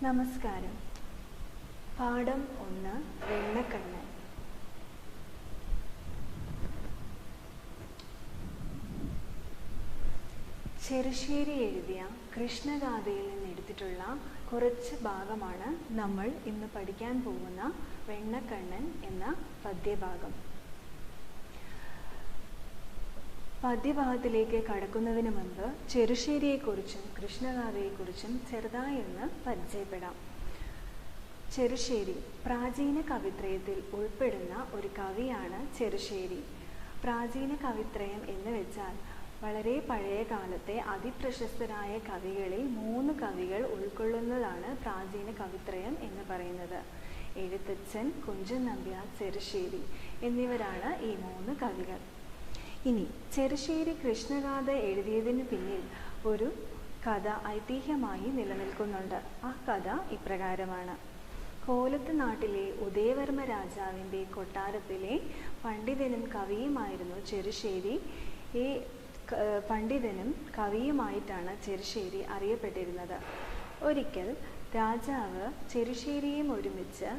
നമസ്കാരം. പാഠം 1 വെണ്ണക്കണ്ണൻ. ചെറുശ്ശേരി എഴുതിയ കൃഷ്ണഗാഥയിൽ നിന്നെടുത്തിട്ടുള്ള കുറച്ച് ഭാഗമാണ് നമ്മൾ ഇന്ന് പഠിക്കാൻ പോകുന്ന വെണ്ണക്കണ്ണൻ എന്ന പദ്യഭാഗം. പദ്യഭാഗത്തിലേക്ക് കടക്കുന്നതിന് മുൻപ് ചെറുശ്ശേരിയെക്കുറിച്ചും കൃഷ്ണഗാഥയെക്കുറിച്ചും ചെറുതായി ഒന്ന് പരിചയപ്പെടാം. ചെറുശ്ശേരി പ്രാചീന കവിത്രയത്തിൽ ഉൾപ്പെടുന്ന ഒരു കവിയാണ് ചെറുശ്ശേരി. പ്രാചീന കവിത്രയം എന്ന് വെച്ചാൽ വളരെ പഴയ കാലത്തെ അതിപ്രശസ്തരായ കവികളിൽ 3 കവികൾ ഉൾക്കൊള്ളുന്നതാണ് പ്രാചീന കവിത്രയം എന്ന് പറയുന്നത്. എഴുത്തച്ഛൻ, കുഞ്ചൻ നമ്പ്യാർ, ചെറുശ്ശേരി എന്നിവരാണ് ഈ 3 കവികൾ. ഇനി ചെറുശ്ശേരി കൃഷ്ണഗാഥ എഴുതിയതിന് പിന്നിൽ ഒരു കഥ ഐതിഹ്യമായി നിലനിൽക്കുന്നുണ്ട്. ആ കഥ ഇപ്രകാരമാണ്. കോലത്ത് നാട്ടിലെ ഉദയവർമ്മ രാജാവിൻ്റെ കൊട്ടാരത്തിലെ പണ്ഡിതനും കവിയുമായിരുന്നു ചെറുശ്ശേരി. ഈ പണ്ഡിതനും കവിയുമായിട്ടാണ് ചെറുശ്ശേരി അറിയപ്പെട്ടിരുന്നത്. ഒരിക്കൽ രാജാവ് ചെറുശ്ശേരിയും ഒരുമിച്ച്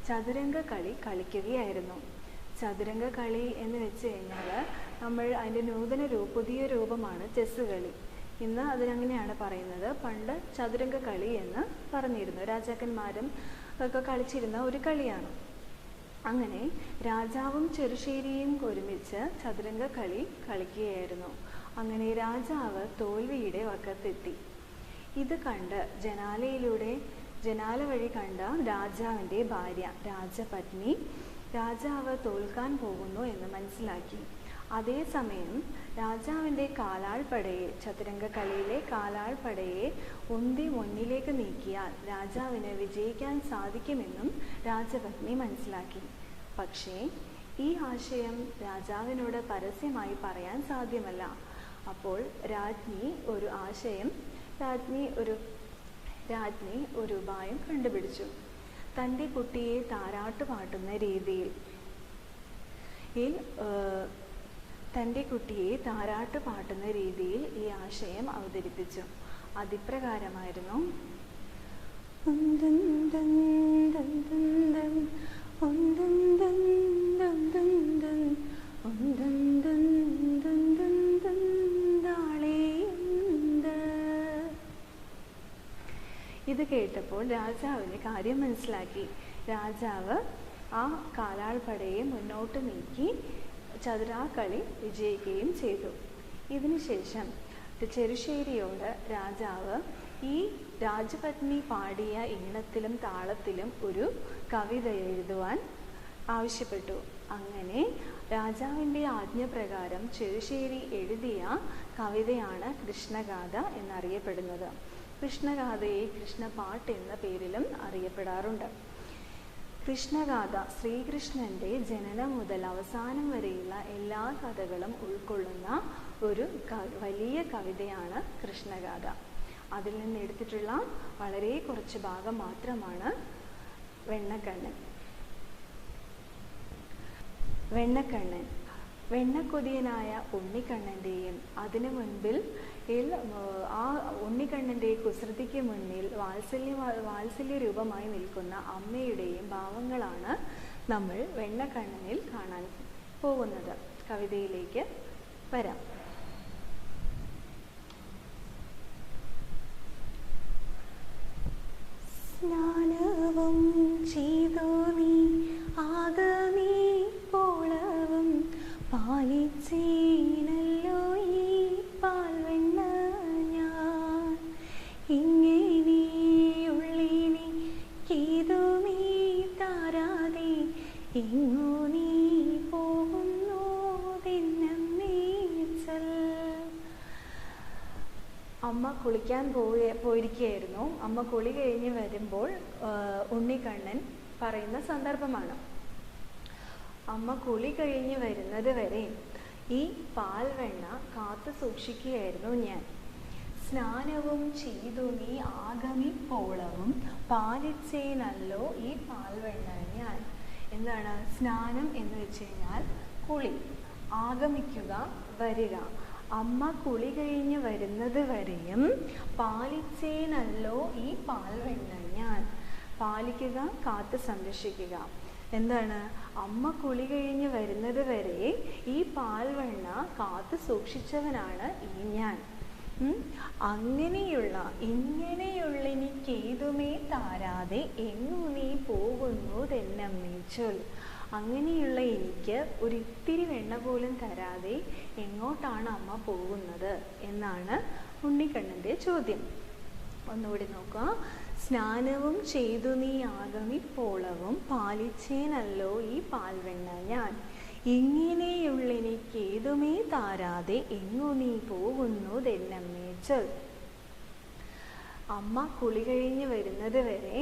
ചതുരംഗ കളി കളിക്കുകയായിരുന്നു. ചതുരംഗ കളി എന്ന് വെച്ച് കഴിഞ്ഞാൽ നമ്മൾ അതിൻ്റെ പുതിയ രൂപമാണ് ചെസ്സ് കളി. ഇന്ന് അതിനങ്ങനെയാണ് പറയുന്നത്. പണ്ട് ചതുരംഗ കളി എന്ന് പറഞ്ഞിരുന്നു. രാജാക്കന്മാരും ഒക്കെ കളിച്ചിരുന്ന ഒരു കളിയാണ്. അങ്ങനെ രാജാവും ചെറുശ്ശേരിയും ഒരുമിച്ച് ചതുരംഗ കളി കളിക്കുകയായിരുന്നു. അങ്ങനെ രാജാവ് തോൽവിയുടെ വക്കത്തെത്തി. ഇത് കണ്ട് ജനാല വഴി കണ്ട രാജാവിൻ്റെ ഭാര്യ രാജപത്നി രാജാവ് തോൽക്കാൻ പോകുന്നു എന്ന് മനസ്സിലാക്കി. അതേസമയം രാജാവിൻ്റെ കാലാൾപ്പടയെ, ചതുരംഗ കളിയിലെ കാലാൾപ്പടയെ ഉന്തി മുന്നിലേക്ക് നീക്കിയാൽ രാജാവിന് വിജയിക്കാൻ സാധിക്കുമെന്നും രാജപത്നി മനസ്സിലാക്കി. പക്ഷേ ഈ ആശയം രാജാവിനോട് പരസ്യമായി പറയാൻ സാധ്യമല്ല. അപ്പോൾ രാജ്ഞി ഒരു ഉപായം കണ്ടുപിടിച്ചു. തൻ്റെ കുട്ടിയെ താരാട്ട് പാട്ടുന്ന രീതിയിൽ ഈ ആശയം അവതരിപ്പിച്ചു. അതിപ്രകാരമായിരുന്നു. ഇത് കേട്ടപ്പോൾ രാജാവിന് കാര്യം മനസ്സിലാക്കി. രാജാവ് ആ കാലാൾപ്പടയെ മുന്നോട്ട് നീക്കി ചതുരാക്കളി വിജയിക്കുകയും ചെയ്തു. ഇതിനുശേഷം ചെറുശ്ശേരിയോട് രാജാവ് ഈ രാജപത്നി പാടിയ ഈണത്തിലും താളത്തിലും ഒരു കവിത എഴുതുവാൻ ആവശ്യപ്പെട്ടു. അങ്ങനെ രാജാവിൻ്റെ ആജ്ഞപ്രകാരം ചെറുശ്ശേരി എഴുതിയ കവിതയാണ് കൃഷ്ണഗാഥ എന്നറിയപ്പെടുന്നത്. കൃഷ്ണഗാഥയെ കൃഷ്ണപാട്ട് എന്ന പേരിലും അറിയപ്പെടാറുണ്ട്. കൃഷ്ണഗാഥ ശ്രീകൃഷ്ണൻ്റെ ജനനം മുതൽ അവസാനം വരെയുള്ള എല്ലാ കഥകളും ഉൾക്കൊള്ളുന്ന ഒരു വലിയ കവിതയാണ് കൃഷ്ണഗാഥ. അതിൽ നിന്ന് എടുത്തിട്ടുള്ള വളരെ കുറച്ച് ഭാഗം മാത്രമാണ് വെണ്ണക്കണ്ണൻ. വെണ്ണക്കൊതിയനായ ഉണ്ണിക്കണ്ണൻ്റെയും അതിനു മുൻപിൽ ആ ഉണ്ണിക്കണ്ണൻ്റെ കുസൃതിക്ക് മുന്നിൽ വാത്സല്യ രൂപമായി നിൽക്കുന്ന അമ്മയുടെയും ഭാവങ്ങളാണ് നമ്മൾ വെണ്ണക്കണ്ണനിൽ കാണാൻ പോകുന്നത്. കവിതയിലേക്ക് വരാം. സ്നാനവും ചെയ്തു നീ ആകമേ പോളവും പാലിച്ചേനല്ലോ ഈ പാൽവെണ്ണ ഞാൻ ഇങ്ങനെയുള്ളിനി കേതുമീ താരാതെ എങ്ങോ നീ പോകുന്നു തിന്നമ്മേച്ചൽ. അമ്മ കുളിക്കാൻ പോയിരിക്കുകയായിരുന്നു. അമ്മ കുളി കഴിഞ്ഞ് വരുമ്പോൾ ഉണ്ണിക്കണ്ണൻ പറയുന്ന സന്ദർഭമാണ്. അമ്മ കുളി കഴിഞ്ഞ് വരുന്നത് വരെ ഈ പാൽവെണ്ണ കാത്തു സൂക്ഷിക്കുകയായിരുന്നു ഞാൻ. സ്നാനവും ചെയ്തു നീ ആഗമിപ്പോളവും പാലിച്ചേനല്ലോ ഈ പാൽവെണ്ണ ഞാൻ. എന്താണ് സ്നാനം എന്ന് വെച്ച് കഴിഞ്ഞാൽ കുളി, ആഗമിക്കുക, വരിക. അമ്മ കുളി കഴിഞ്ഞ് വരുന്നത് വരെയും പാലിച്ചേനല്ലോ ഈ പാൽവെണ്ണ ഞാൻ. പാലിക്കുക, കാത്ത് സംരക്ഷിക്കുക. എന്താണ്? അമ്മ കുളി കഴിഞ്ഞ് വരുന്നത് വരെ ഈ പാൽവെണ്ണ കാത്തു സൂക്ഷിച്ചവനാണ് ഈ ഞാൻ. ഇങ്ങനെയുള്ളെനിക്കേതുമേ താരാതെ എങ്ങു നീ പോകുന്നു തെന്നമ്മേ ചൊൽ. അങ്ങനെയുള്ള എനിക്ക് ഒരിത്തിരി വെണ്ണ പോലും തരാതെ എങ്ങോട്ടാണ് അമ്മ പോകുന്നത് എന്നാണ് ഉണ്ണിക്കണ്ണൻ്റെ ചോദ്യം. ഒന്നുകൂടി നോക്കാം. സ്നാനവും ചെയ്തു നീ ആഗമിപ്പോളവും പാലിച്ചേനല്ലോ ഈ പാൽവെണ്ണ ഞാൻ. ഇങ്ങനെയുള്ളെനിക്കേതുമേ താരാതെ എങ്ങു നീ പോകുന്നു തെന്നമ്മേ ചൊൽ. അമ്മ കുളി കഴിഞ്ഞ് വരുന്നത് വരെ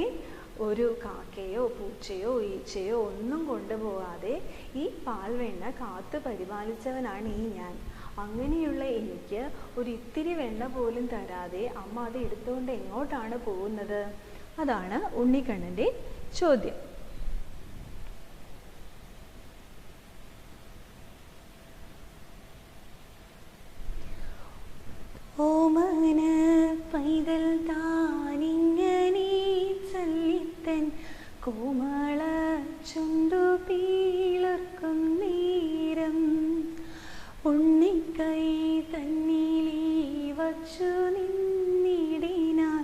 ഒരു കാക്കയോ പൂച്ചയോ ഈച്ചയോ ഒന്നും കൊണ്ടുപോകാതെ ഈ പാൽവെണ്ണ കാത്തു പരിപാലിച്ചവനാണ് ഈ ഞാൻ. അങ്ങനെയുള്ള എനിക്ക് ഒരിത്തിരി വെണ്ണ പോലും തരാതെ അമ്മ അത് എടുത്തുകൊണ്ട് എങ്ങോട്ടാണ് പോകുന്നത്? അതാണ് ഉണ്ണിക്കണ്ണൻ്റെ ചോദ്യം. ഓമന പൈതൽ താനിങ്ങനെ ചൊല്ലിത്തൻ കോമള ചുണ്ടു പീളർക്കും നേരം ഉണ്ണിക്കൈ തന്നിലീ വച്ചു നിന്നിടിനാൽ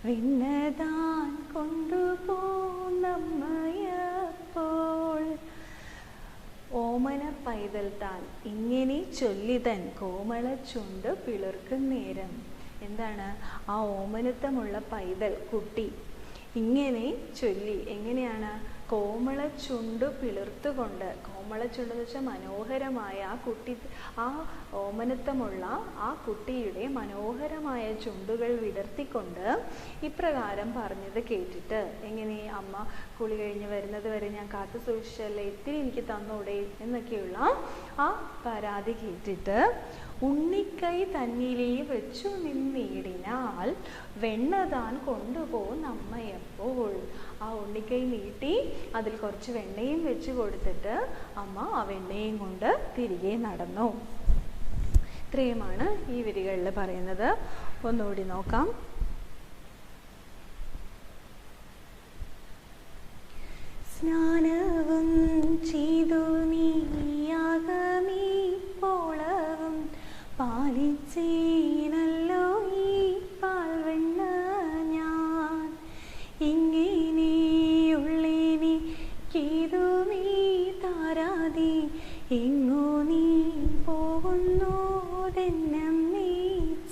വെണ്ണതാൻ കൊണ്ടുപോന്നമ്മയപ്പോൾ. ഓമന പൈതൽ താൻ ഇങ്ങനെ ചൊല്ലിതൻ കോമള ചുണ്ട് പിളർക്കും നേരം. എന്താണ്? ആ ഓമനത്വമുള്ള പൈതൽ കുട്ടി ഇങ്ങനെ ചൊല്ലി. എങ്ങനെയാണ്? കോമള ചുണ്ട് പിളർത്തുകൊണ്ട്. കോമള ചുണ്ട് എന്ന് വെച്ചാൽ മനോഹരമായ ആ ഓമനത്വമുള്ള ആ കുട്ടിയുടെ മനോഹരമായ ചുണ്ടുകൾ വിടർത്തിക്കൊണ്ട് ഇപ്രകാരം പറഞ്ഞത് കേട്ടിട്ട്, എങ്ങനെ? അമ്മ കുളി കഴിഞ്ഞ് വരുന്നത് വരെ ഞാൻ കാത്തു സൂക്ഷിച്ചല്ലേ, ഇത്തിരി എനിക്ക് തന്നൂടെ എന്നൊക്കെയുള്ള ആ പരാതി കേട്ടിട്ട് ഉണ്ണിക്കൈ തന്നിലേ വെച്ചു നിന്നിടിനാൽ വെണ്ണതാൻ കൊണ്ടുപോകും അമ്മയപ്പോൾ. ആ ഉണ്ണിക്കൈ നീട്ടി അതിൽ കുറച്ച് വെണ്ണയും വെച്ച് കൊടുത്തിട്ട് അമ്മ ആ വെണ്ണയും കൊണ്ട് തിരികെ നടന്നു. ഇത്രയുമാണ് ഈ വരികളിൽ പറയുന്നത്. ഒന്നുകൂടി നോക്കാം. സ്നാനവും ചെയ്തു നീയാകമീപ്പോളവും പാലിച്ചേനല്ലോ ഈ പാൽവെണ്ണ ഞാൻ. ഇങ്ങനെയുള്ളെനിക്കേതുമേ താരാതെ എങ്ങു നീ പോകുന്നു തെന്നമ്മേ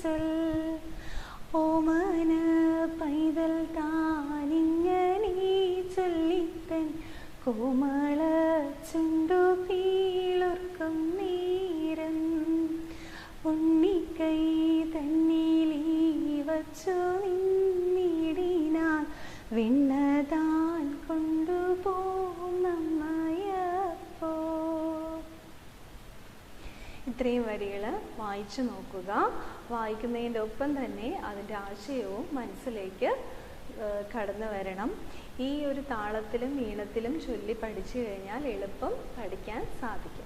ചൊൽ. ഓമന പൈതൽ താനിങ്ങനെ ചൊല്ലിത്തൻ കോമള ചുണ്ടു പീളർക്കും നേരം ഉണ്ണിക്കൈ തന്നിലീ വച്ചു നിന്നിടിനാൽ വെണ്ണതാൻ കൊണ്ടുപോന്നമ്മയപ്പോ. ഇത്രയും വരികൾ വായിച്ചു നോക്കുക. വായിക്കുന്നതിൻ്റെ ഒപ്പം തന്നെ അതിൻ്റെ ആശയവും മനസ്സിലേക്ക് കടന്നു വരണം. ഈ ഒരു താളത്തിലും ഈണത്തിലും ചൊല്ലി പഠിച്ചു കഴിഞ്ഞാൽ എളുപ്പം പഠിക്കാൻ സാധിക്കും.